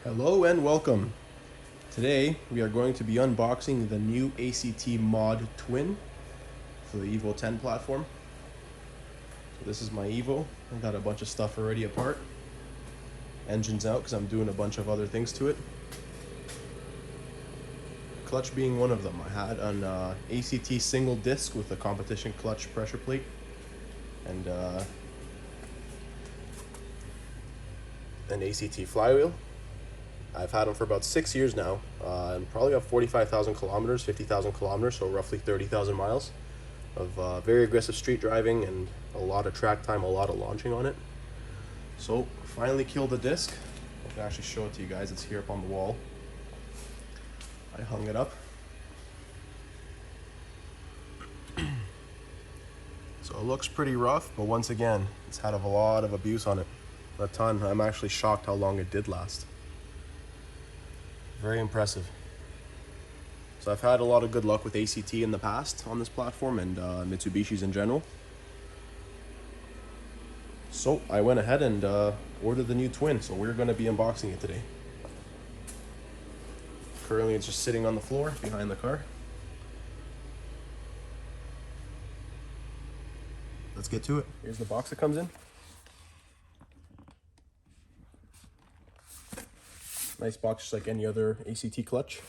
Hello and welcome. Today we are going to be unboxing the new ACT Mod Twin for the Evo 10 platform. So this is my Evo. I got a bunch of stuff already apart. Engine's out because I'm doing a bunch of other things to it. Clutch being one of them. I had an ACT single disc with a competition clutch pressure plate and an ACT flywheel. I've had them for about 6 years now, and probably have 45,000 kilometers, 50,000 kilometers, so roughly 30,000 miles of very aggressive street driving and a lot of track time, a lot of launching on it. So finally killed the disc. I can actually show it to you guys. It's here up on the wall. I hung it up. So it looks pretty rough, but once again, it's had a lot of abuse on it. A ton. I'm actually shocked how long it did last. Very impressive. So I've had a lot of good luck with ACT in the past on this platform and Mitsubishis in general. So I went ahead and ordered the new Twin, so we're going to be unboxing it today. Currently it's just sitting on the floor behind the car. Let's get to it. Here's the box it comes in. Nice box, just like any other ACT clutch.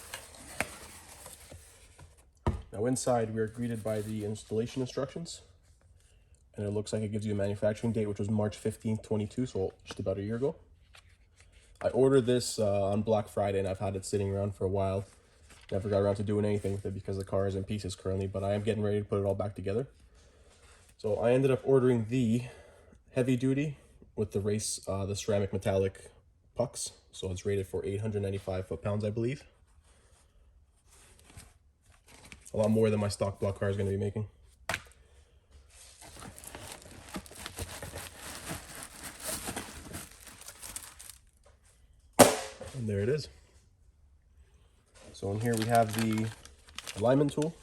Now inside, we are greeted by the installation instructions. And it looks like it gives you a manufacturing date, which was March 15th, 22, so just about a year ago. I ordered this on Black Friday, and I've had it sitting around for a while. Never got around to doing anything with it because the car is in pieces currently, but I am getting ready to put it all back together. So I ended up ordering the heavy duty with the the ceramic metallic pucks. So it's rated for 895 foot-pounds, I believe. A lot more than my stock block car is going to be making. And there it is. So in here we have the alignment tool.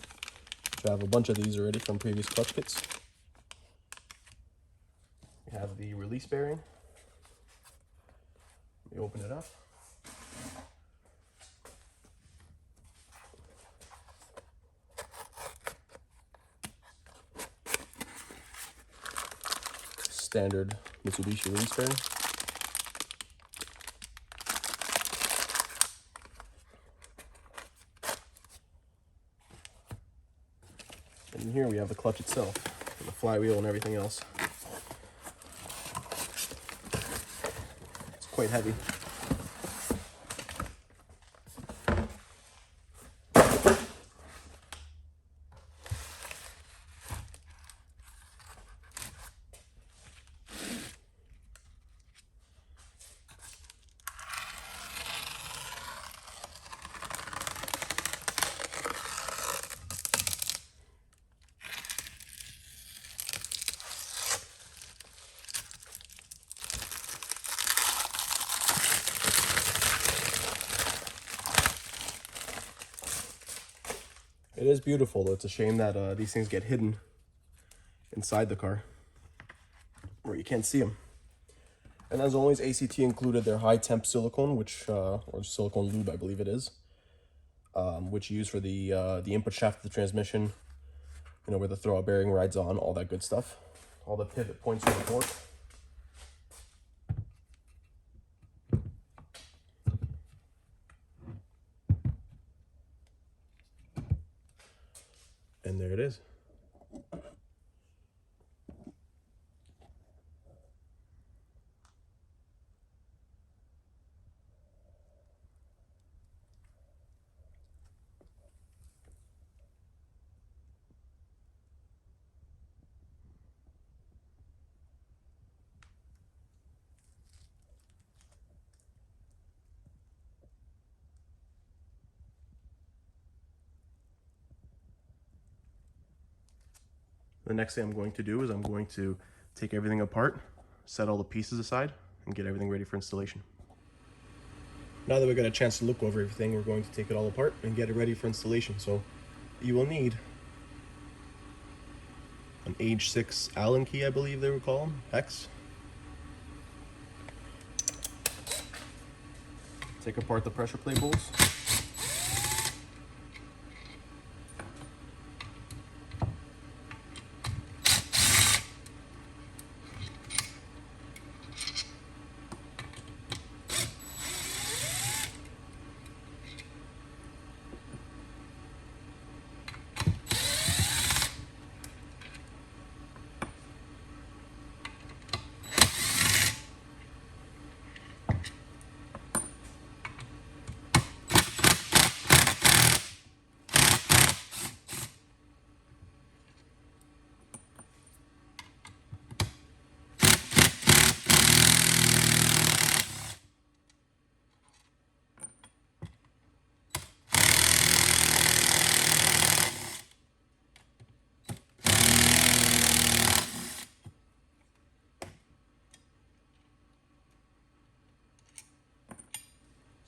I have a bunch of these already from previous clutch kits. We have the release bearing. Let me open it up. Standard Mitsubishi release bearing. And in here we have the clutch itself, and the flywheel and everything else. It's quite heavy. It is beautiful, though. It's a shame that these things get hidden inside the car, where you can't see them. And as always, ACT included their high temp silicone, or silicone lube, I believe it is, which you use for the input shaft of the transmission, where the throwout bearing rides on, all that good stuff. All the pivot points for the torque. And there it is. The next thing I'm going to do is I'm going to take everything apart, set all the pieces aside, and get everything ready for installation. Now that we got a chance to look over everything, we're going to take it all apart and get it ready for installation. So you will need an age 6 Allen key, I believe they would call them, X. take apart the pressure plate bolts.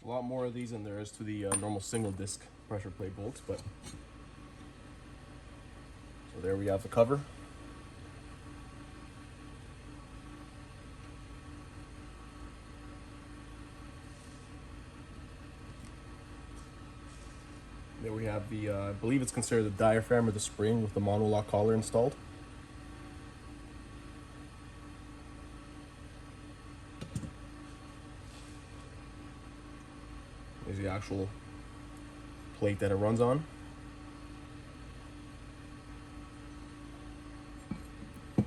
A lot more of these than there is to the normal single disc pressure plate bolts, but so there we have the cover. There we have the, I believe it's considered the diaphragm or the spring with the monolock collar installed. There's the actual plate that it runs on. And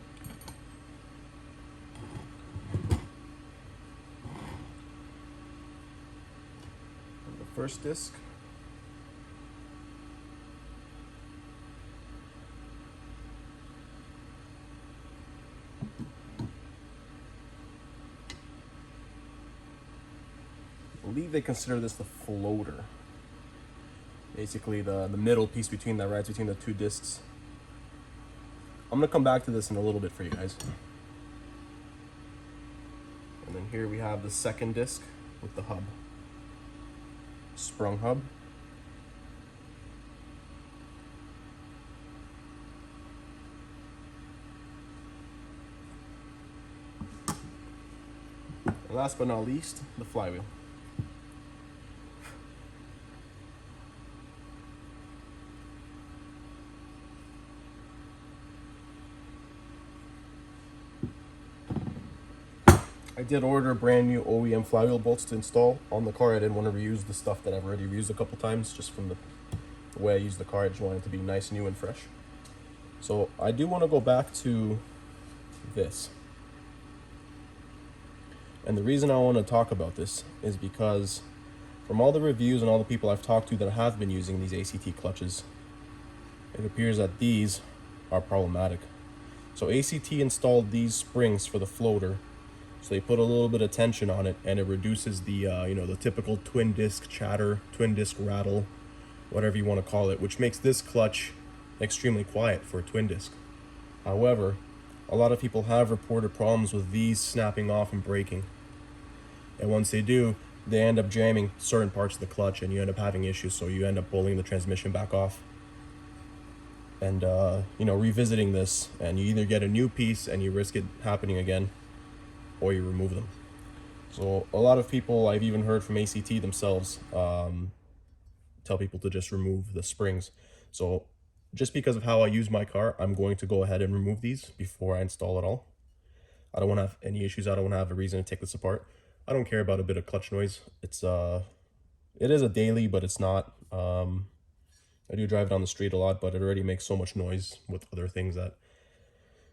the first disc. I believe they consider this the floater. Basically the middle piece between that rides between the two discs. I'm gonna come back to this in a little bit for you guys. And then here we have the second disc with the hub. Sprung hub. And last but not least, the flywheel. I did order brand new OEM flywheel bolts to install on the car. I didn't want to reuse the stuff that I've already reused a couple times, just from the way I use the car. I just wanted it to be nice, new, and fresh. So I do want to go back to this. And the reason I want to talk about this is because from all the reviews and all the people I've talked to that have been using these ACT clutches, it appears that these are problematic. So ACT installed these springs for the floater. So they put a little bit of tension on it, and it reduces the, you know, the typical twin disc chatter, twin disc rattle, whatever you want to call it, which makes this clutch extremely quiet for a twin disc. However, a lot of people have reported problems with these snapping off and breaking. And once they do, they end up jamming certain parts of the clutch, and you end up having issues. So you end up pulling the transmission back off and, you know, revisiting this, and you either get a new piece and you risk it happening again, or you remove them. So a lot of people, I've even heard from ACT themselves, tell people to just remove the springs. So just because of how I use my car, I'm going to go ahead and remove these before I install it all. I don't want to have any issues. I don't want to have a reason to take this apart. I don't care about a bit of clutch noise. It is a daily, but it's not. I do drive it on the street a lot, but it already makes so much noise with other things that,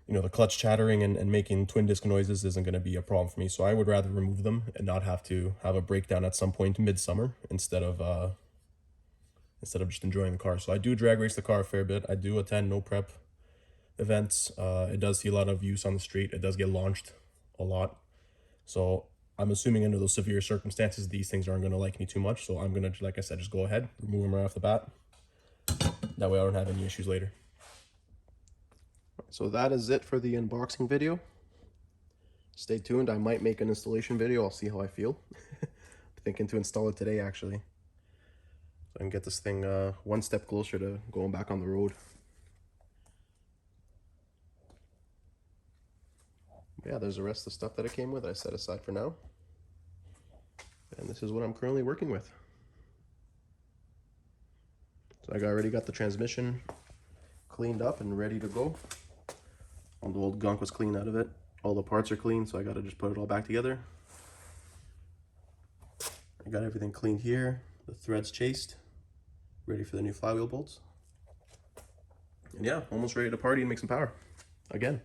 you know, the clutch chattering and making twin disc noises isn't going to be a problem for me. So I would rather remove them and not have to have a breakdown at some point midsummer instead of just enjoying the car. So I do drag race the car a fair bit. I do attend no prep events. It does see a lot of use on the street. It does get launched a lot. So I'm assuming under those severe circumstances, these things aren't going to like me too much. So I'm going to, like I said, just go ahead, remove them right off the bat. That way I don't have any issues later. So that is it for the unboxing video. Stay tuned. I might make an installation video. I'll see how I feel. Thinking to install it today, actually, so I can get this thing one step closer to going back on the road. Yeah, there's the rest of the stuff that it came with I set aside for now. And this is what I'm currently working with. So I already got the transmission cleaned up and ready to go. All the old gunk was cleaned out of it. All the parts are clean, so I gotta just put it all back together. I got everything cleaned here, the threads chased, ready for the new flywheel bolts. And yeah, almost ready to party and make some power again.